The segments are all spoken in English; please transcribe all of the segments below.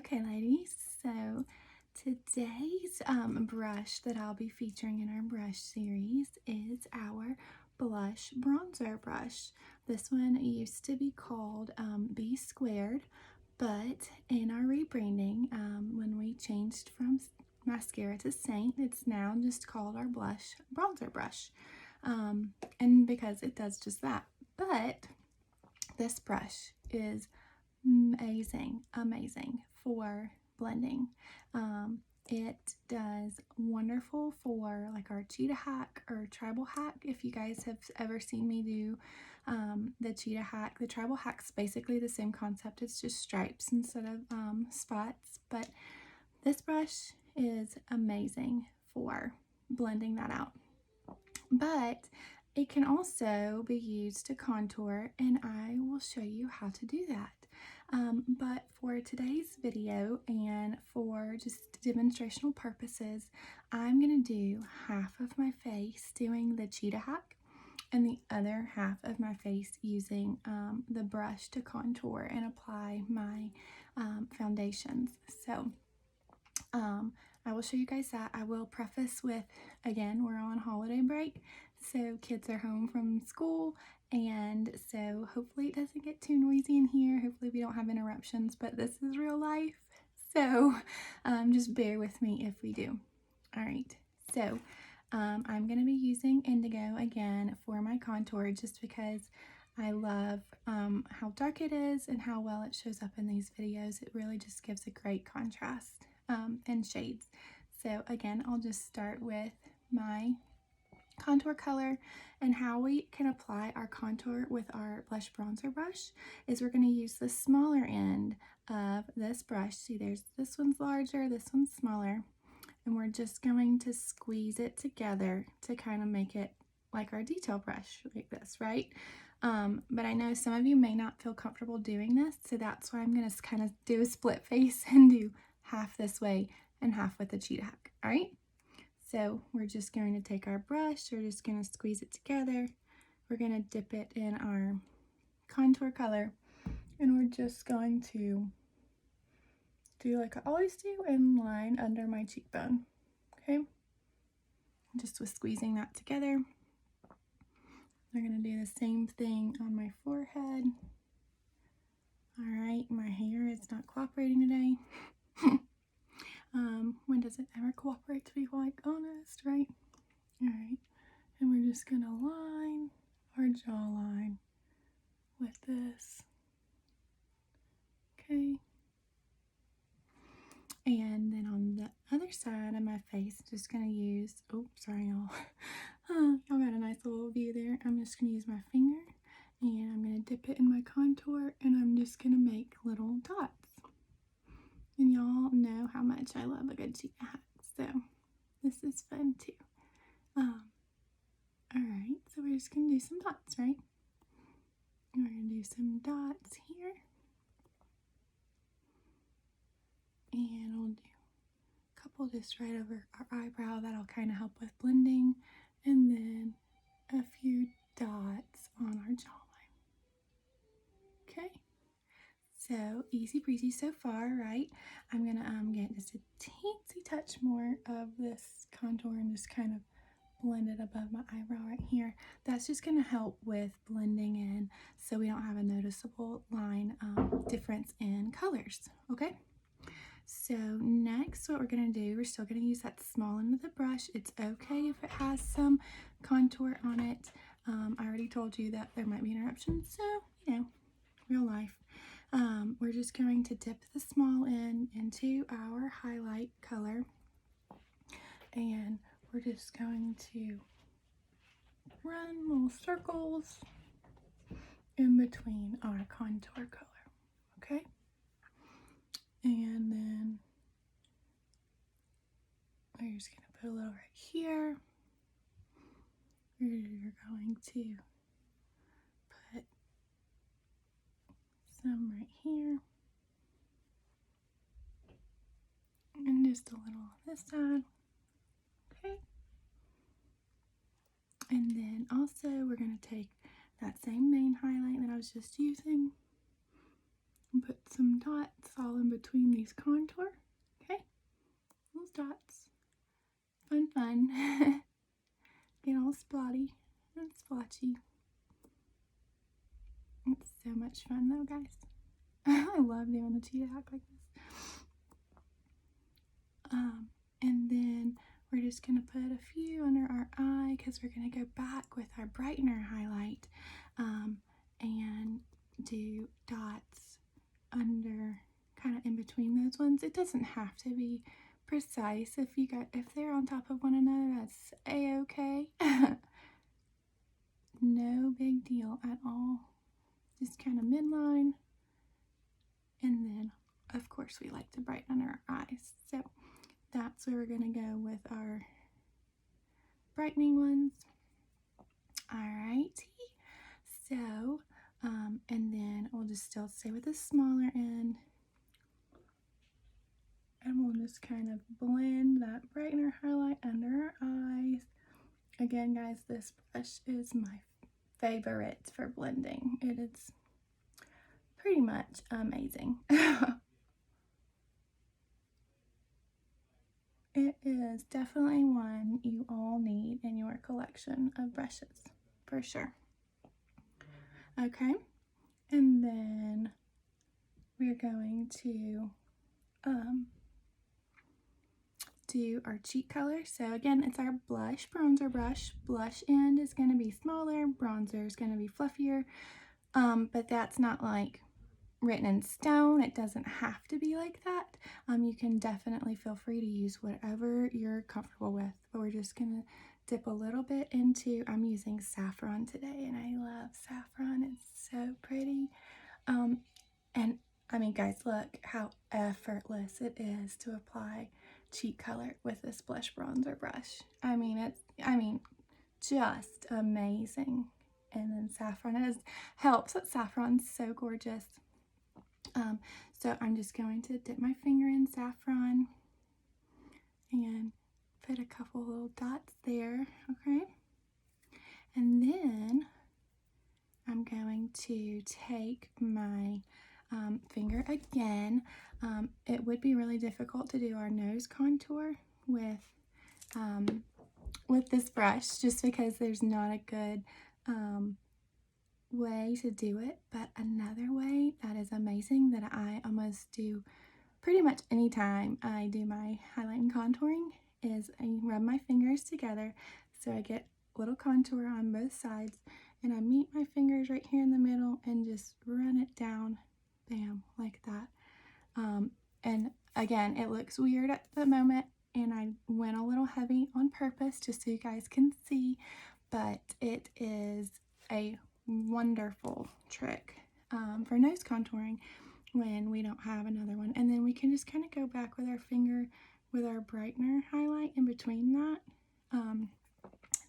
Okay, ladies, so today's brush that I'll be featuring in our brush series is our blush bronzer brush. This one used to be called B Squared, but in our rebranding, when we changed from mascara to Seint, it's now just called our blush bronzer brush. And because it does just that. But this brush is amazing for blending. It does wonderful for like our cheetah hack or tribal hack. If you guys have ever seen me do the cheetah hack, the tribal hack's basically the same concept. It's just stripes instead of spots, but this brush is amazing for blending that out. But it can also be used to contour, and I will show you how to do that. But for today's video and for just demonstrational purposes, I'm going to do half of my face doing the cheetah hack and the other half of my face using the brush to contour and apply my foundations. So I will show you guys that. I will preface with, again, we're on holiday break, so kids are home from school, and so hopefully it doesn't get too noisy in here. Hopefully we don't have interruptions, but this is real life, so just bear with me if we do. All right, so I'm going to be using indigo again for my contour just because I love how dark it is and how well it shows up in these videos. It really just gives a great contrast and shades. So again, I'll just start with my contour color, and how we can apply our contour with our blush bronzer brush is we're going to use the smaller end of this brush. See, there's this one's larger, this one's smaller, and we're just going to squeeze it together to kind of make it like our detail brush like this, right? But I know some of you may not feel comfortable doing this, so that's why I'm going to kind of do a split face and do half this way and half with the cheetah hack. All right, so we're just going to take our brush, we're just going to squeeze it together, we're going to dip it in our contour color, and we're just going to do like I always do and line under my cheekbone. Okay, just with squeezing that together. We're going to do the same thing on my forehead. All right, my hair is not cooperating today. When does it ever cooperate, to be quite honest, right? All right, and we're just gonna line our jawline with this. Okay, and then on the other side of my face, just gonna use, oh, sorry y'all. Y'all got a nice little view there. I'm just gonna use my finger and I'm gonna dip it in my contour, and I'm just gonna make little dots. And y'all know how much I love a good cheetah hack, so this is fun too. Alright, so we're just going to do some dots, right? We're going to do some dots here. And we'll do a couple just right over our eyebrow. That'll kind of help with blending. And then a few dots on our jawline. Okay? So easy breezy so far, right? I'm gonna get just a teensy touch more of this contour and just kind of blend it above my eyebrow right here. That's just gonna help with blending in so we don't have a noticeable line difference in colors, okay? So next, what we're gonna do, we're still gonna use that small end of the brush. It's okay if it has some contour on it. I already told you that there might be interruptions, so, you know, real life. We're just going to dip the small end into our highlight color, and we're just going to run little circles in between our contour color, okay? And then we're just going to put a little right here. We're going to put some right here. And just a little on this side. Okay. And then also we're going to take that same main highlight that I was just using, and put some dots all in between these contour. Okay, those dots. Fun, fun. Get all splotty and splotchy. It's so much fun though, guys. I love doing the cheetah hack like this. And then we're just going to put a few under our eye because we're going to go back with our brightener highlight and do dots under, kind of in between those ones. It doesn't have to be precise. If they're on top of one another, that's a-okay. No big deal at all. Just kind of midline. And then, of course, we like to brighten our eyes. So that's where we're going to go with our brightening ones. Alrighty. So, and then we'll just still stay with the smaller end. And we'll just kind of blend that brightener highlight under our eyes. Again, guys, this brush is my favorite for blending. It is pretty much amazing. It is definitely one you all need in your collection of brushes, for sure. Okay, and then we're going to do our cheek color. So again, it's our blush bronzer brush. Blush end is going to be smaller, bronzer is going to be fluffier, but that's not like written in stone. It doesn't have to be like that. You can definitely feel free to use whatever you're comfortable with, but we're just gonna dip a little bit into, I'm using saffron today, and I love saffron. It's so pretty. And I mean, guys, look how effortless it is to apply cheek color with this blush bronzer brush. I mean, just amazing. And then saffron helps. Saffron's so gorgeous. So I'm just going to dip my finger in saffron and put a couple little dots there, okay? And then I'm going to take my finger again. It would be really difficult to do our nose contour with this brush just because there's not a good way to do it, but another way that is amazing that I almost do pretty much anytime I do my highlight and contouring is I rub my fingers together so I get a little contour on both sides, and I meet my fingers right here in the middle and just run it down, bam, like that. And again, it looks weird at the moment, and I went a little heavy on purpose just so you guys can see, but it is a wonderful trick for nose contouring when we don't have another one. And then we can just kind of go back with our finger with our brightener highlight in between that.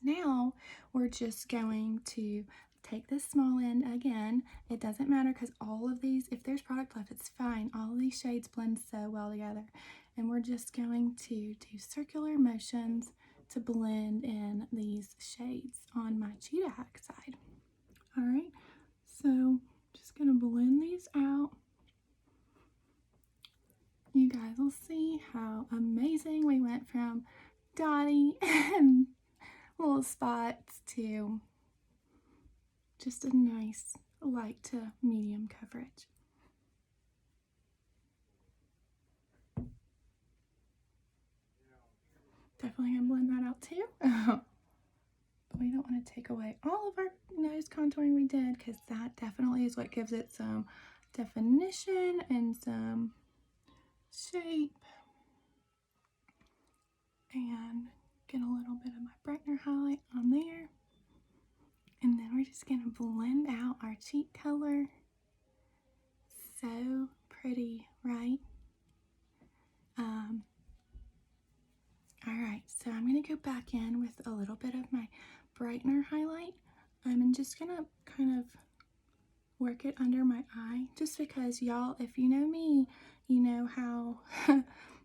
Now we're just going to take this small end again. It doesn't matter because all of these, if there's product left, it's fine. All of these shades blend so well together. And we're just going to do circular motions to blend in these shades on my cheetah hack side. All right, so just gonna blend these out. You guys will see how amazing we went from dotty and little spots to just a nice light to medium coverage. Definitely gonna blend that out too. But we don't want to take away all of our nose contouring we did, because that definitely is what gives it some definition and some shape. And get a little bit of my brightener highlight on there. And then we're just going to blend out our cheek color. So pretty, right? Alright, so I'm going to go back in with a little bit of my brightener highlight. I'm just going to kind of work it under my eye, just because, y'all, if you know me, you know how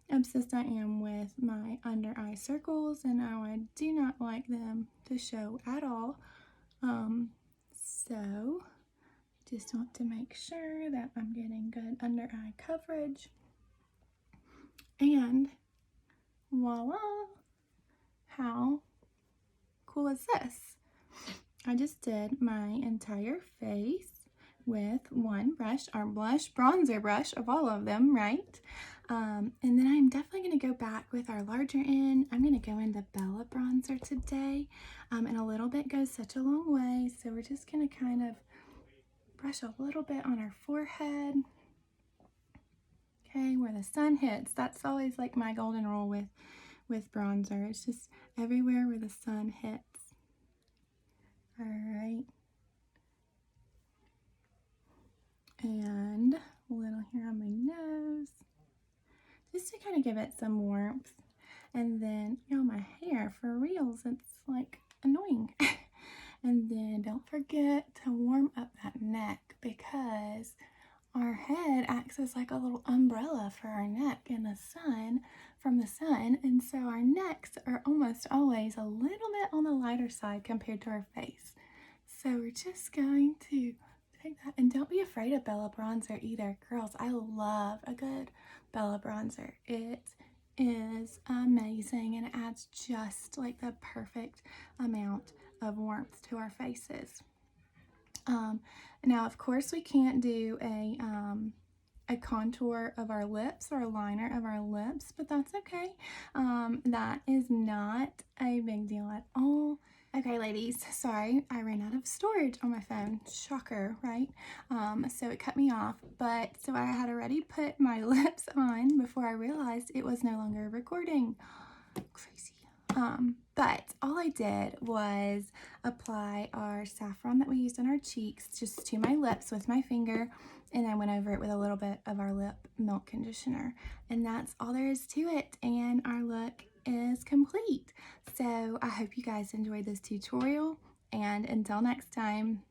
obsessed I am with my under eye circles, and how I do not like them to show at all. So Just want to make sure that I'm getting good under eye coverage. And voila! How cool is this? I just did my entire face with one brush, our blush bronzer brush of all of them, right? And then I'm definitely going to go back with our larger end. I'm going to go into Bella bronzer today, and a little bit goes such a long way, so we're just going to kind of brush a little bit on our forehead. Okay, where the sun hits. That's always like my golden rule with bronzer. It's just everywhere where the sun hits. All right. And a little here on my nose, just to kind of give it some warmth. And then, you know, my hair, for reals, it's like annoying. And then don't forget to warm up that neck, because our head acts as like a little umbrella for our neck in the sun, from the sun, and so our necks are almost always a little bit on the lighter side compared to our face. So we're just going to take that, and don't be afraid of Bella bronzer either. Girls, I love a good Bella bronzer. It is amazing, and it adds just like the perfect amount of warmth to our faces. Now, of course, we can't do a contour of our lips or a liner of our lips, but that's okay. That is not a big deal at all. Okay, ladies, sorry, I ran out of storage on my phone. Shocker, right? So it cut me off, but so I had already put my lips on before I realized it was no longer recording. Crazy. But all I did was apply our saffron that we used on our cheeks just to my lips with my finger, and I went over it with a little bit of our lip milk conditioner, and that's all there is to it, and our look is complete. So I hope you guys enjoyed this tutorial, and until next time.